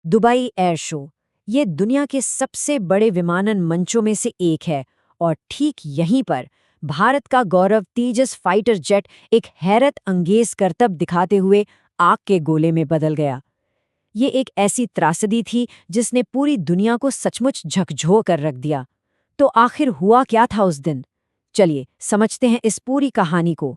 Dubai air show ये दुनिया के सबसे बड़े विमानन मंचों में से एक है और ठीक यहीं पर भारत का गौरव तेजस फाइटर जेट एक हैरत अंगेज करतब दिखाते हुए आग के गोले में बदल गया। ये एक ऐसी त्रासदी थी जिसने पूरी दुनिया को सचमुच झकझोर कर रख दिया। तो आखिर हुआ क्या था उस दिन? चलिए समझते हैं इस पूरी कहानी को।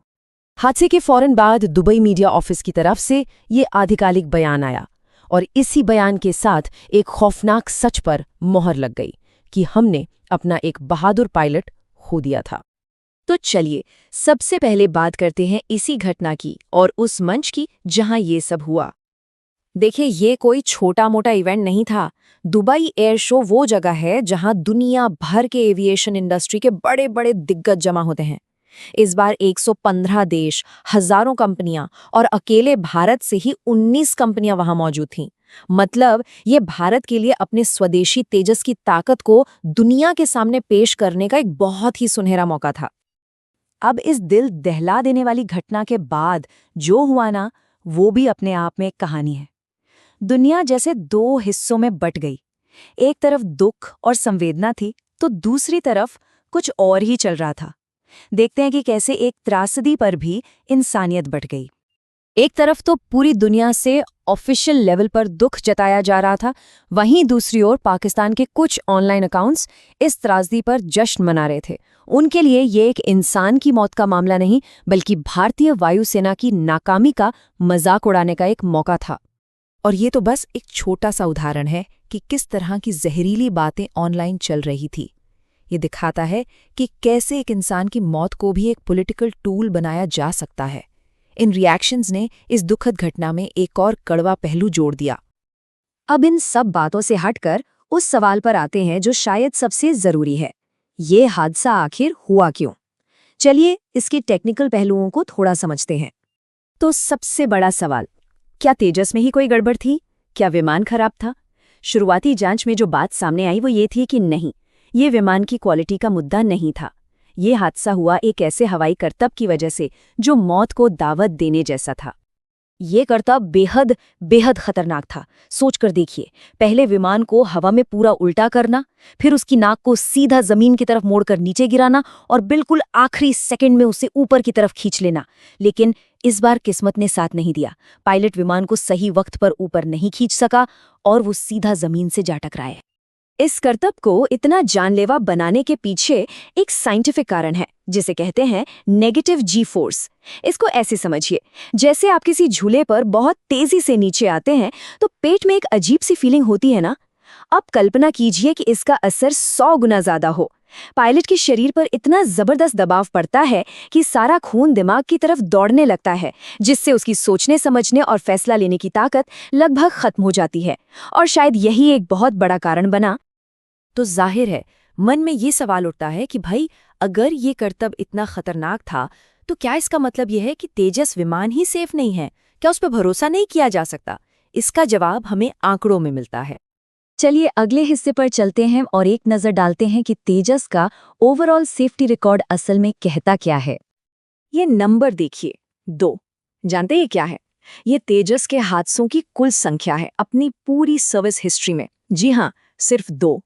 हादसे के फौरन बाद दुबई मीडिया ऑफिस की तरफ से ये आधिकारिक बयान आया और इसी बयान के साथ एक खौफनाक सच पर मोहर लग गई कि हमने अपना एक बहादुर पायलट खो दिया था। तो चलिए सबसे पहले बात करते हैं इसी घटना की और उस मंच की जहां ये सब हुआ। देखिए, ये कोई छोटा मोटा इवेंट नहीं था। दुबई एयर शो वो जगह है जहां दुनिया भर के एविएशन इंडस्ट्री के बड़े बड़े दिग्गज जमा होते हैं। इस बार 115 देश, हजारों कंपनियां और अकेले भारत से ही 19 कंपनियां वहां मौजूद थीं। मतलब ये भारत के लिए अपने स्वदेशी तेजस की ताकत को दुनिया के सामने पेश करने का एक बहुत ही सुनहरा मौका था। अब इस दिल दहला देने वाली घटना के बाद जो हुआ ना, वो भी अपने आप में एक कहानी है। दुनिया जैसे दो हिस्सों में बट गई। एक तरफ दुख और संवेदना थी तो दूसरी तरफ कुछ और ही चल रहा था। देखते हैं कि कैसे एक त्रासदी पर भी इंसानियत बट गई। एक तरफ तो पूरी दुनिया से ऑफिशियल लेवल पर दुख जताया जा रहा था, वहीं दूसरी ओर पाकिस्तान के कुछ ऑनलाइन अकाउंट्स इस त्रासदी पर जश्न मना रहे थे। उनके लिए ये एक इंसान की मौत का मामला नहीं, बल्कि भारतीय वायुसेना की नाकामी का मजाक उड़ाने का एक मौका था। और ये तो बस एक छोटा सा उदाहरण है कि किस तरह की जहरीली बातें ऑनलाइन चल रही थी। ये दिखाता है कि कैसे एक इंसान की मौत को भी एक पॉलिटिकल टूल बनाया जा सकता है। इन रिएक्शंस ने इस दुखद घटना में एक और कड़वा पहलू जोड़ दिया। अब इन सब बातों से हटकर उस सवाल पर आते हैं जो शायद सबसे जरूरी है। ये हादसा आखिर हुआ क्यों? चलिए इसके टेक्निकल पहलुओं को थोड़ा समझते हैं। तो सबसे बड़ा सवाल, क्या तेजस में ही कोई गड़बड़ थी? क्या विमान खराब था? शुरुआती जांच में जो बात सामने आई वो ये थी कि नहीं, ये विमान की क्वालिटी का मुद्दा नहीं था। ये हादसा हुआ एक ऐसे हवाई करतब की वजह से जो मौत को दावत देने जैसा था। ये करतब बेहद बेहद खतरनाक था। सोचकर देखिए, पहले विमान को हवा में पूरा उल्टा करना, फिर उसकी नाक को सीधा जमीन की तरफ मोड़कर नीचे गिराना और बिल्कुल आखिरी सेकंड में उसे ऊपर की तरफ खींच लेना। लेकिन इस बार किस्मत ने साथ नहीं दिया। पायलट विमान को सही वक्त पर ऊपर नहीं खींच सका और वो सीधा जमीन से जा टकराया। इस करतब को इतना जानलेवा बनाने के पीछे एक साइंटिफिक कारण है जिसे कहते हैं नेगेटिव जी फोर्स। इसको ऐसे समझिए, जैसे आप किसी झूले पर बहुत तेजी से नीचे आते हैं तो पेट में एक अजीब सी फीलिंग होती है ना। अब कल्पना कीजिए कि इसका असर 100 गुना ज्यादा हो। पायलट के शरीर पर इतना जबरदस्त दबाव पड़ता है कि सारा खून दिमाग की तरफ दौड़ने लगता है, जिससे उसकी सोचने समझने और फैसला लेने की ताकत लगभग खत्म हो जाती है। और शायद यही एक बहुत बड़ा कारण बना। तो जाहिर है मन में ये सवाल उठता है कि भाई, अगर ये करतब इतना खतरनाक था तो क्या इसका मतलब यह है कि तेजस विमान ही सेफ नहीं है? क्या उस पर भरोसा नहीं किया जा सकता? इसका जवाब हमें आंकड़ों में मिलता है। चलिए अगले हिस्से पर चलते हैं और एक नज़र डालते हैं कि तेजस का ओवरऑल सेफ्टी रिकॉर्ड असल में कहता क्या है। ये नंबर देखिए, 2। जानते ये क्या है? ये तेजस के हादसों की कुल संख्या है अपनी पूरी सर्विस हिस्ट्री में। जी हाँ, सिर्फ 2।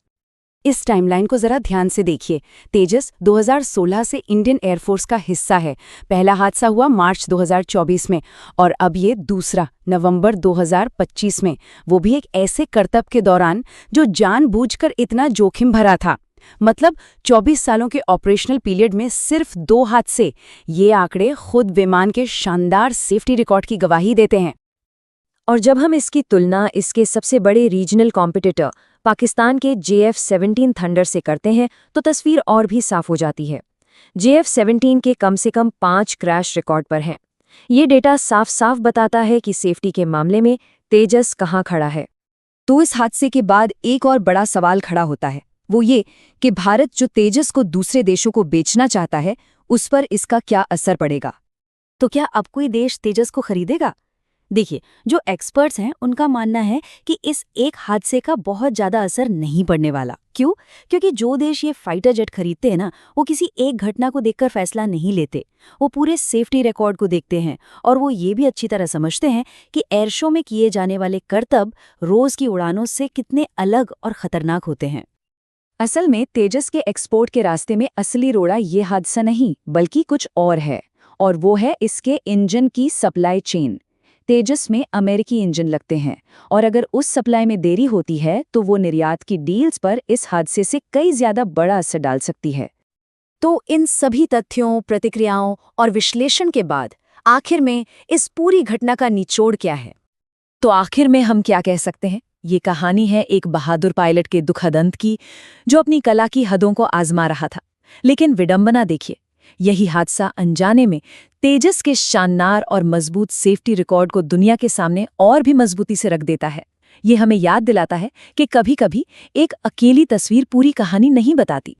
इस टाइमलाइन को जरा ध्यान से देखिए। तेजस 2016 से इंडियन एयरफोर्स का हिस्सा है। पहला हादसा हुआ मार्च 2024 में और अब ये दूसरा नवंबर 2025 में, वो भी एक ऐसे करतब के दौरान जो जानबूझकर इतना जोखिम भरा था। मतलब 24 सालों के ऑपरेशनल पीरियड में सिर्फ 2 हादसे। ये आंकड़े खुद विमान के शानदार सेफ्टी रिकॉर्ड की गवाही देते हैं। और जब हम इसकी तुलना इसके सबसे बड़े रीजनल कॉम्पिटिटर पाकिस्तान के JF-17 थंडर से करते हैं तो तस्वीर और भी साफ हो जाती है। JF-17 के कम से कम 5 क्रैश रिकॉर्ड पर हैं। ये डेटा साफ साफ बताता है कि सेफ्टी के मामले में तेजस कहाँ खड़ा है। तो इस हादसे के बाद एक और बड़ा सवाल खड़ा होता है, वो ये कि भारत जो तेजस को दूसरे देशों को बेचना चाहता है, उस पर इसका क्या असर पड़ेगा। तो क्या अब कोई देश तेजस को खरीदेगा? देखिए, जो एक्सपर्ट्स हैं उनका मानना है कि इस एक हादसे का बहुत ज़्यादा असर नहीं पड़ने वाला। क्यों? क्योंकि जो देश ये फाइटर जेट खरीदते हैं ना, वो किसी एक घटना को देखकर फैसला नहीं लेते। वो पूरे सेफ्टी रिकॉर्ड को देखते हैं और वो ये भी अच्छी तरह समझते हैं कि एयर शो में किए जाने वाले करतब रोज़ की उड़ानों से कितने अलग और खतरनाक होते हैं। असल में तेजस के एक्सपोर्ट के रास्ते में असली रोड़ा ये हादसा नहीं बल्कि कुछ और है, और वो है इसके इंजन की सप्लाई चेन। तेजस में अमेरिकी इंजन लगते हैं, और अगर उस सप्लाई में देरी होती है तो वो निर्यात की डील्स पर इस हादसे से कई ज्यादा बड़ा असर डाल सकती है। तो इन सभी तथ्यों, प्रतिक्रियाओं और विश्लेषण के बाद आखिर में इस पूरी घटना का निचोड़ क्या है? तो आखिर में हम क्या कह सकते हैं? ये कहानी है एक बहादुर पायलट के दुखद अंत की, जो अपनी कला की हदों को आजमा रहा था। लेकिन विडंबना देखिए, यही हादसा अनजाने में तेजस के शानदार और मजबूत सेफ्टी रिकॉर्ड को दुनिया के सामने और भी मजबूती से रख देता है। ये हमें याद दिलाता है कि कभी-कभी एक अकेली तस्वीर पूरी कहानी नहीं बताती।